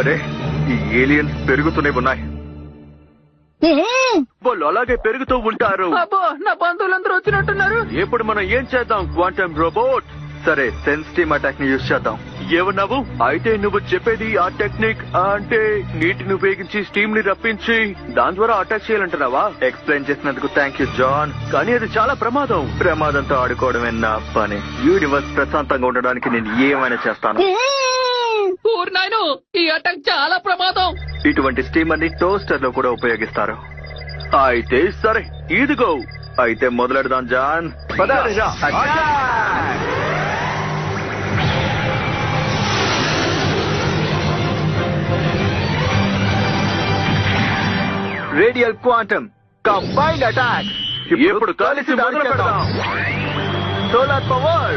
అరే ఈ ఏలియన్స్ పెరుగుతూనే ఉన్నాయి. వాళ్ళు అలాగే పెరుగుతూ ఉంటారు. అబ్బో నా బంధువులందరూ వచ్చినట్టున్నారు. ఇప్పుడు మనం ఏం చేద్దాం క్వాంటమ్ రోబోట్? సరే సెన్సిటివ్ అటాక్ ని యూజ్ చేద్దాం. ఏమన్నావు? అయితే నువ్వు చెప్పేది ఆ టెక్నిక్ అంటే నీటిని ఉపయోగించి స్టీమ్ ని రప్పించి దాని ద్వారా అటాక్ చేయాలంటున్నావా? ఎక్స్ప్లెయిన్ చేసినందుకు థ్యాంక్ యూ జాన్, కానీ అది చాలా ప్రమాదం. ప్రమాదంతో ఆడుకోవడమే నా పని. యూనివర్స్ ప్రశాంతంగా ఉండడానికి నేను ఏమైనా చేస్తాను. ఊరినాయను ఈ అటాక్ చాలా ప్రమాదం. ఇటువంటి స్టీమర్ ని టోస్టర్ లో కూడా ఉపయోగిస్తారు. అయితే సరే ఇదిగో, అయితే మొదలెడదాం జాన్. పద. Radial quantum combined attack. ఇప్పుడు కలిసి మొదలు పెడదాం. Solar power